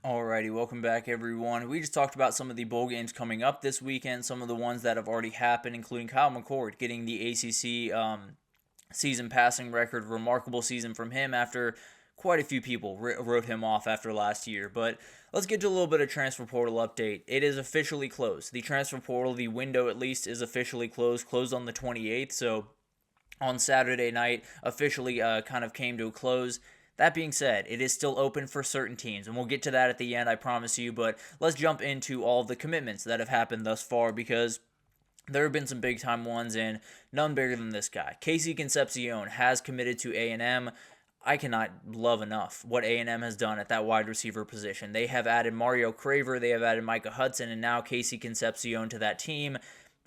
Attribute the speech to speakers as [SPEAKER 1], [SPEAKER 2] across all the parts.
[SPEAKER 1] Alrighty, welcome back everyone. We just talked about some of the bowl games coming up this weekend, some of the ones that have already happened, including Kyle McCord getting the ACC season passing record. Remarkable season from him after quite a few people wrote him off after last year. But let's get to a little bit of transfer portal update. It is officially closed. The transfer portal, the window at least, is officially closed on the 28th. So on Saturday night, officially kind of came to a close. That being said, it is still open for certain teams, and we'll get to that at the end, I promise you, but let's jump into all of the commitments that have happened thus far, because there have been some big-time ones, and none bigger than this guy. Casey Concepcion has committed to A&M. I cannot love enough what A&M has done at that wide receiver position. They have added Mario Craver, they have added Micah Hudson, and now Casey Concepcion to that team.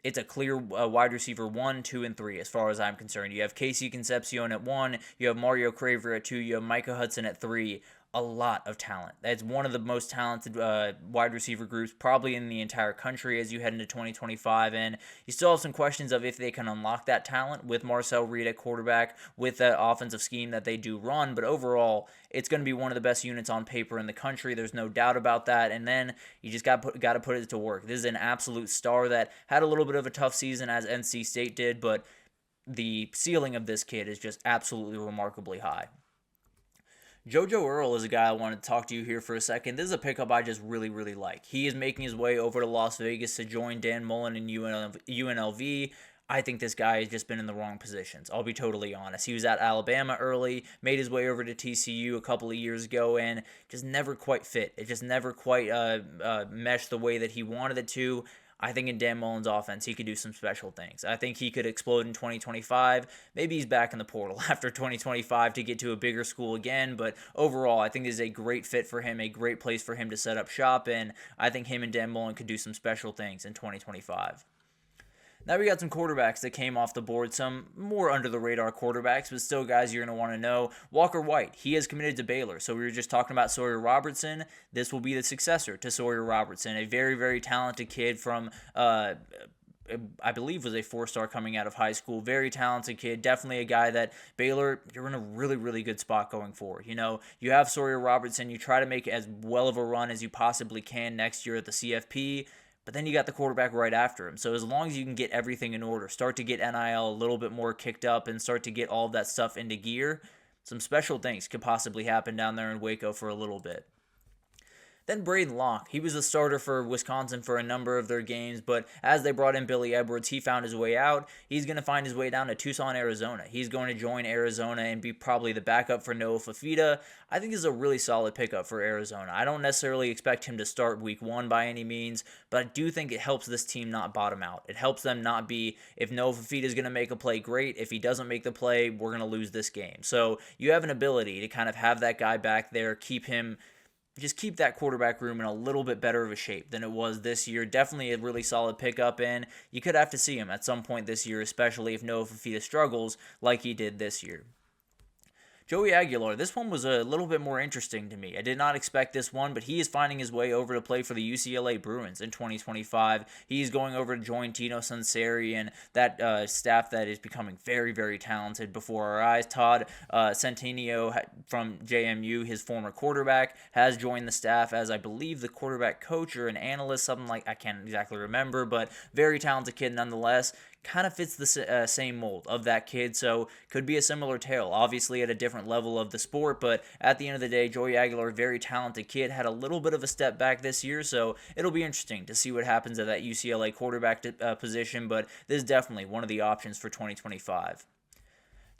[SPEAKER 1] It's a clear wide receiver 1, 2, and 3 as far as I'm concerned. You have Casey Concepcion at 1, you have Mario Craver at 2, you have Micah Hudson at 3. A lot of talent. That's one of the most talented wide receiver groups probably in the entire country as you head into 2025, and you still have some questions of if they can unlock that talent with Marcel Reed at quarterback, with that offensive scheme that they do run, but overall, it's going to be one of the best units on paper in the country. There's no doubt about that, and then you just got to put it to work. This is an absolute star that had a little bit of a tough season as NC State did, but the ceiling of this kid is just absolutely remarkably high. JoJo Earl is a guy I wanted to talk to you here for a second. This is a pickup I just really, really like. He is making his way over to Las Vegas to join Dan Mullen in UNLV. I think this guy has just been in the wrong positions. I'll be totally honest. He was at Alabama early, made his way over to TCU a couple of years ago, and just never quite fit. It just never quite meshed the way that he wanted it to. I think in Dan Mullen's offense, he could do some special things. I think he could explode in 2025. Maybe he's back in the portal after 2025 to get to a bigger school again, but overall, I think this is a great fit for him, a great place for him to set up shop, and I think him and Dan Mullen could do some special things in 2025. Now we got some quarterbacks that came off the board, some more under-the-radar quarterbacks, but still guys you're going to want to know. Walker White, he has committed to Baylor, so we were just talking about Sawyer Robertson. This will be the successor to Sawyer Robertson, a very, very talented kid from, I believe was a 4-star coming out of high school. Very talented kid, definitely a guy that Baylor, you're in a really, really good spot going forward. You know, you have Sawyer Robertson, you try to make as well of a run as you possibly can next year at the CFP, but then you got the quarterback right after him. So as long as you can get everything in order, start to get NIL a little bit more kicked up and start to get all of that stuff into gear, some special things could possibly happen down there in Waco for a little bit. Then Braden Locke, he was the starter for Wisconsin for a number of their games, but as they brought in Billy Edwards, he found his way out. He's going to find his way down to Tucson, Arizona. He's going to join Arizona and be probably the backup for Noah Fafita. I think this is a really solid pickup for Arizona. I don't necessarily expect him to start week 1 by any means, but I do think it helps this team not bottom out. It helps them not be, if Noah Fafita is going to make a play, great. If he doesn't make the play, we're going to lose this game. So you have an ability to kind of have that guy back there, keep that quarterback room in a little bit better of a shape than it was this year. Definitely a really solid pickup, and you could have to see him at some point this year, especially if Noah Fafita struggles like he did this year. Joey Aguilar, this one was a little bit more interesting to me. I did not expect this one, but he is finding his way over to play for the UCLA Bruins in 2025. He's going over to join Tino Sunseri and that staff that is becoming very, very talented before our eyes. Todd Centenio from JMU, his former quarterback, has joined the staff as, I believe, the quarterback coach or an analyst, something like, I can't exactly remember, but very talented kid nonetheless. Kind of fits the same mold of that kid, so could be a similar tale, obviously at a different level of the sport, but at the end of the day, Joey Aguilar, very talented kid, had a little bit of a step back this year, so it'll be interesting to see what happens at that UCLA quarterback position, but this is definitely one of the options for 2025.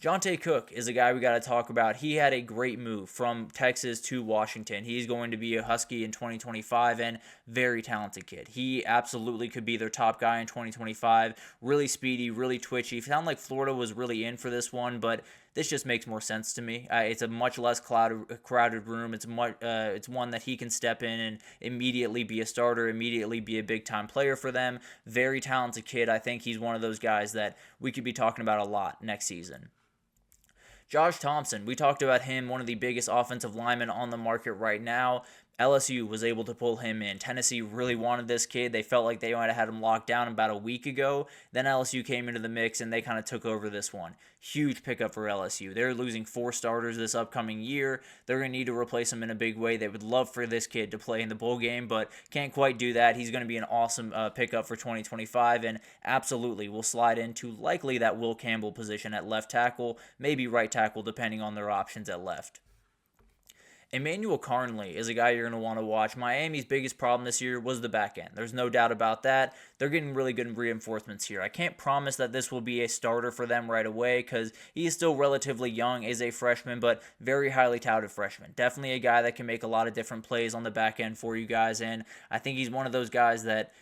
[SPEAKER 1] Jonte Cook is a guy we got to talk about. He had a great move from Texas to Washington. He's going to be a Husky in 2025 and very talented kid. He absolutely could be their top guy in 2025. Really speedy, really twitchy. It sounded like Florida was really in for this one, but this just makes more sense to me. It's a much less crowded room. It's one that he can step in and immediately be a starter, immediately be a big-time player for them. Very talented kid. I think he's one of those guys that we could be talking about a lot next season. Josh Thompson, we talked about him, one of the biggest offensive linemen on the market right now. LSU was able to pull him in. Tennessee really wanted this kid. They felt like they might have had him locked down about a week ago. Then LSU came into the mix and they kind of took over this one. Huge pickup for LSU. They're losing 4 starters this upcoming year. They're going to need to replace him in a big way. They would love for this kid to play in the bowl game, but can't quite do that. He's going to be an awesome pickup for 2025 and absolutely will slide into likely that Will Campbell position at left tackle, maybe right tackle depending on their options at left. Emmanuel Carnley is a guy you're going to want to watch. Miami's biggest problem this year was the back end. There's no doubt about that. They're getting really good reinforcements here. I can't promise that this will be a starter for them right away because he is still relatively young as a freshman, but very highly touted freshman. Definitely a guy that can make a lot of different plays on the back end for you guys, and I think he's one of those guys that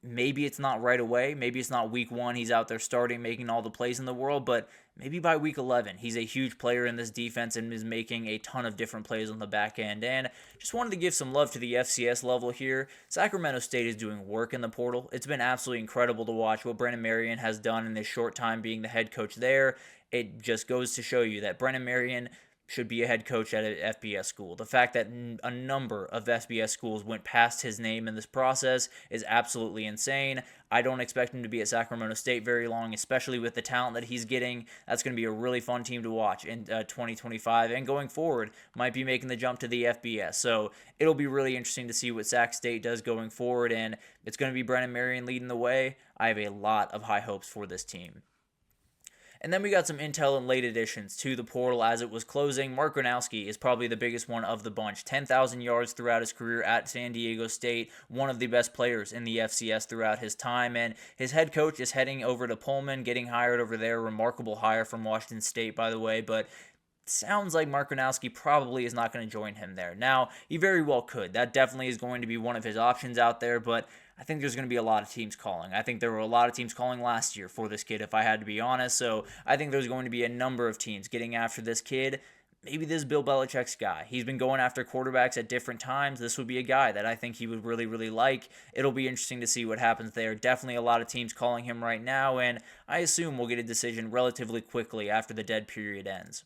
[SPEAKER 1] maybe it's not right away. Maybe it's not week 1. He's out there starting, making all the plays in the world, but maybe by week 11, he's a huge player in this defense and is making a ton of different plays on the back end. And just wanted to give some love to the FCS level here. Sacramento State is doing work in the portal. It's been absolutely incredible to watch what Brennan Marion has done in this short time being the head coach there. It just goes to show you that Brennan Marion should be a head coach at an FBS school. The fact that a number of FBS schools went past his name in this process is absolutely insane. I don't expect him to be at Sacramento State very long, especially with the talent that he's getting. That's going to be a really fun team to watch in 2025, and going forward, might be making the jump to the FBS. So it'll be really interesting to see what Sac State does going forward, and it's going to be Brennan Marion leading the way. I have a lot of high hopes for this team. And then we got some intel and late additions to the portal as it was closing. Mark Gronowski is probably the biggest one of the bunch. 10,000 yards throughout his career at San Diego State. One of the best players in the FCS throughout his time. And his head coach is heading over to Pullman, getting hired over there. Remarkable hire from Washington State, by the way. But sounds like Mark Gronowski probably is not going to join him there. Now, he very well could. That definitely is going to be one of his options out there, but I think there's going to be a lot of teams calling. I think there were a lot of teams calling last year for this kid, if I had to be honest, so I think there's going to be a number of teams getting after this kid. Maybe this is Bill Belichick's guy. He's been going after quarterbacks at different times. This would be a guy that I think he would really, really like. It'll be interesting to see what happens there. Definitely a lot of teams calling him right now, and I assume we'll get a decision relatively quickly after the dead period ends.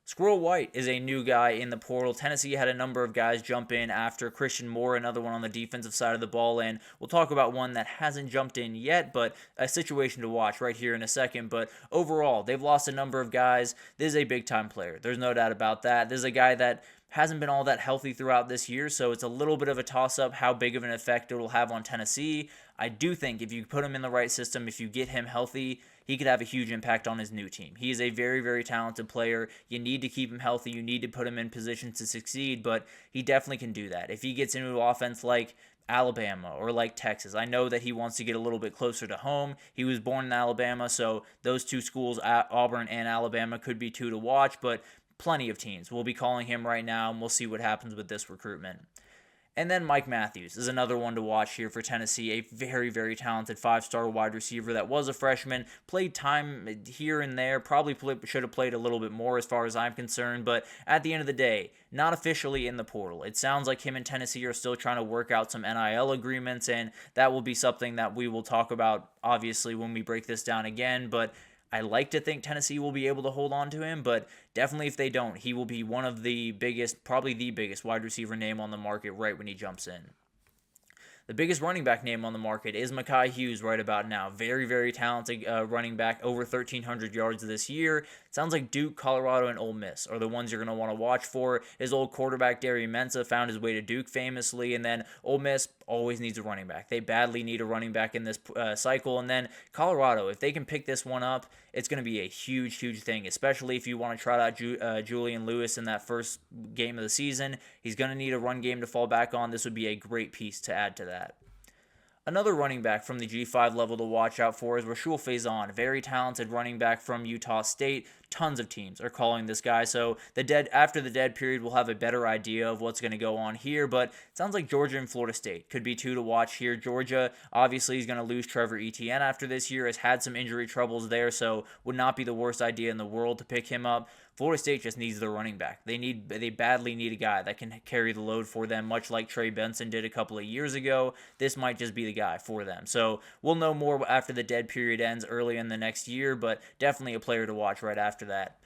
[SPEAKER 1] Squirrel White is a new guy in the portal. Tennessee had a number of guys jump in after Christian Moore, another one on the defensive side of the ball, and we'll talk about one that hasn't jumped in yet, but a situation to watch right here in a second. But overall, they've lost a number of guys. This is a big-time player. There's no doubt about that. This is a guy that hasn't been all that healthy throughout this year, so it's a little bit of a toss-up how big of an effect it will have on Tennessee. I do think if you put him in the right system, if you get him healthy, he could have a huge impact on his new team. He is a very, very talented player. You need to keep him healthy. You need to put him in position to succeed, but he definitely can do that. If he gets into an offense like Alabama or like Texas, I know that he wants to get a little bit closer to home. He was born in Alabama, so those two schools, Auburn and Alabama, could be two to watch, but plenty of teams will be calling him right now, and we'll see what happens with this recruitment. And then Mike Matthews is another one to watch here for Tennessee, a very, very talented 5-star wide receiver that was a freshman, played time here and there, probably should have played a little bit more as far as I'm concerned, but at the end of the day, not officially in the portal. It sounds like him and Tennessee are still trying to work out some NIL agreements, and that will be something that we will talk about, obviously, when we break this down again, but I like to think Tennessee will be able to hold on to him, but definitely if they don't, he will be one of the biggest, probably the biggest wide receiver name on the market right when he jumps in. The biggest running back name on the market is Mekhi Hughes right about now. Very, very talented running back, over 1,300 yards this year. Sounds like Duke, Colorado, and Ole Miss are the ones you're going to want to watch for. His old quarterback, Darius Mensah, found his way to Duke famously, and then Ole Miss always needs a running back. They badly need a running back in this cycle, and then Colorado, if they can pick this one up, it's going to be a huge, huge thing, especially if you want to try out Julian Lewis in that first game of the season. He's going to need a run game to fall back on. This would be a great piece to add to that. Another running back from the G5 level to watch out for is Rashul Faison, very talented running back from Utah State. Tons of teams are calling this guy, so after the dead period, we'll have a better idea of what's going to go on here, but it sounds like Georgia and Florida State could be two to watch here. Georgia, obviously, is going to lose Trevor Etienne after this year, has had some injury troubles there, so would not be the worst idea in the world to pick him up. Florida State just needs their running back. They badly need a guy that can carry the load for them, much like Trey Benson did a couple of years ago. This might just be the guy for them. So we'll know more after the dead period ends early in the next year, but definitely a player to watch right after that.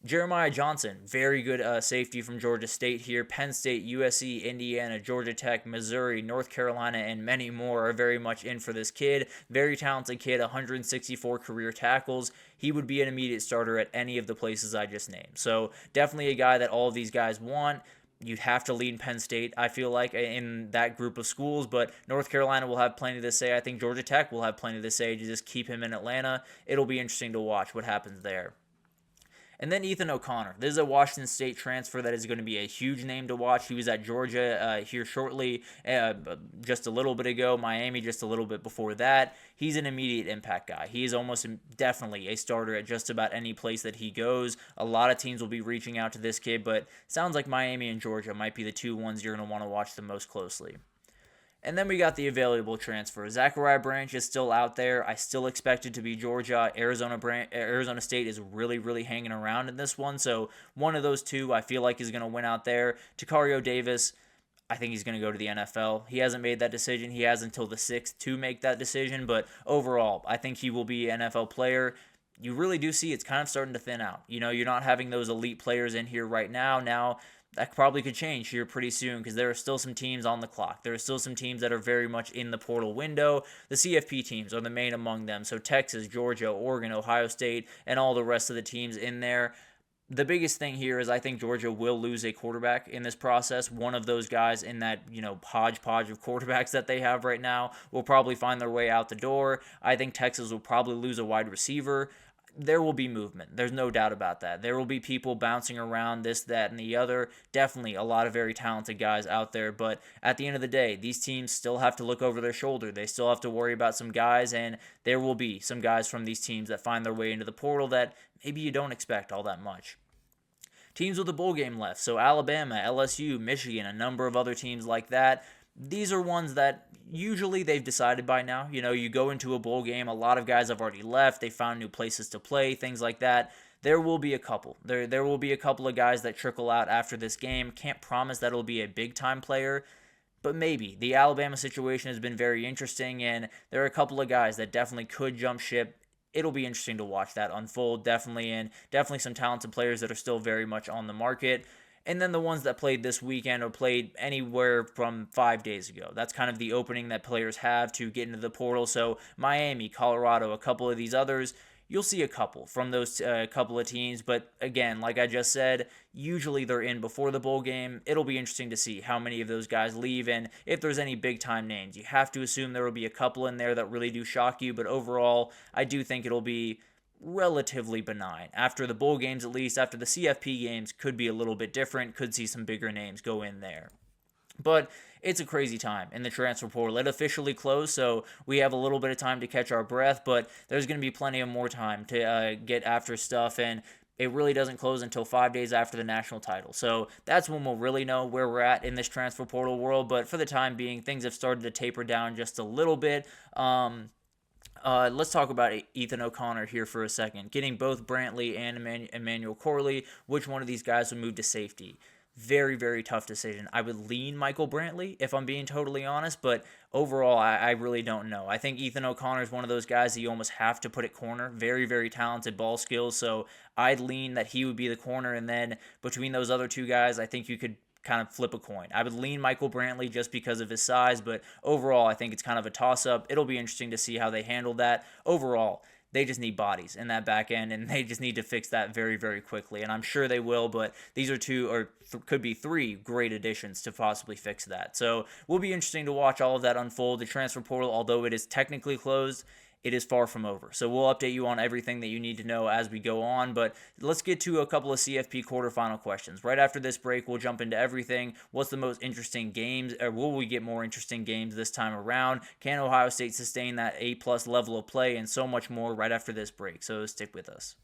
[SPEAKER 1] Jeremiah Johnson, very good safety from Georgia State here. Penn State, USC, Indiana, Georgia Tech, Missouri, North Carolina, and many more are very much in for this kid. Very talented kid, 164 career tackles. He would be an immediate starter at any of the places I just named. So definitely a guy that all of these guys want. You'd have to lean Penn State, I feel like, in that group of schools, but North Carolina will have plenty to say. I think Georgia Tech will have plenty to say to just keep him in Atlanta. It'll be interesting to watch what happens there. And then Ethan O'Connor. This is a Washington State transfer that is going to be a huge name to watch. He was at Georgia here shortly, just a little bit ago. Miami just a little bit before that. He's an immediate impact guy. He is almost definitely a starter at just about any place that he goes. A lot of teams will be reaching out to this kid, but sounds like Miami and Georgia might be the two ones you're going to want to watch the most closely. And then we got the available transfer. Zachariah Branch is still out there. I still expect it to be Georgia. Arizona State is really, really hanging around in this one. So one of those two I feel like is going to win out there. Takario Davis, I think he's going to go to the NFL. He hasn't made that decision. He has until the 6th to make that decision. But overall, I think he will be an NFL player. You really do see it's kind of starting to thin out. You know, you're not having those elite players in here right now. Now, that probably could change here pretty soon because there are still some teams on the clock. There are still some teams that are very much in the portal window. The CFP teams are the main among them. So Texas, Georgia, Oregon, Ohio State, and all the rest of the teams in there. The biggest thing here is I think Georgia will lose a quarterback in this process. One of those guys in that, hodgepodge of quarterbacks that they have right now will probably find their way out the door. I think Texas will probably lose a wide receiver. There will be movement. There's no doubt about that. There will be people bouncing around this, that, and the other. Definitely a lot of very talented guys out there. But at the end of the day, these teams still have to look over their shoulder. They still have to worry about some guys, and there will be some guys from these teams that find their way into the portal that maybe you don't expect all that much. Teams with a bowl game left. So Alabama, LSU, Michigan, a number of other teams like that. These are ones that usually they've decided by now. You go into a bowl game, a lot of guys have already left. They found new places to play, things like that. There will be a couple. There will be a couple of guys that trickle out after this game. Can't promise that it'll be a big-time player, but maybe. The Alabama situation has been very interesting, and there are a couple of guys that definitely could jump ship. It'll be interesting to watch that unfold, definitely, and definitely some talented players that are still very much on the market. And then the ones that played this weekend or played anywhere from 5 days ago. That's kind of the opening that players have to get into the portal. So Miami, Colorado, a couple of these others, you'll see a couple from those couple of teams. But again, like I just said, usually they're in before the bowl game. It'll be interesting to see how many of those guys leave and if there's any big-time names. You have to assume there will be a couple in there that really do shock you. But overall, I do think it'll be relatively benign. After the bowl games, at least, after the CFP games, could be a little bit different, could see some bigger names go in there. But it's a crazy time in the transfer portal. It officially closed, so we have a little bit of time to catch our breath, but there's going to be plenty of more time to get after stuff, and it really doesn't close until 5 days after the national title. So that's when we'll really know where we're at in this transfer portal world, but for the time being, things have started to taper down just a little bit. Let's talk about Ethan O'Connor here for a second. Getting both Brantley and Emmanuel Corley, which one of these guys would move to safety? Very, very tough decision. I would lean Michael Brantley, if I'm being totally honest, but overall, I really don't know. I think Ethan O'Connor is one of those guys that you almost have to put at corner. Very, very talented ball skills, so I'd lean that he would be the corner, and then between those other two guys, I think you could kind of flip a coin. I would lean Michael Brantley just because of his size, but overall, I think it's kind of a toss-up. It'll be interesting to see how they handle that. Overall, they just need bodies in that back end, and they just need to fix that very, very quickly, and I'm sure they will, but these are two, or could be three, great additions to possibly fix that. So, will be interesting to watch all of that unfold. The transfer portal, although it is technically closed, it is far from over. So we'll update you on everything that you need to know as we go on, but let's get to a couple of CFP quarterfinal questions. Right after this break, we'll jump into everything. What's the most interesting games, or will we get more interesting games this time around? Can Ohio State sustain that A+ level of play, and so much more right after this break, so stick with us.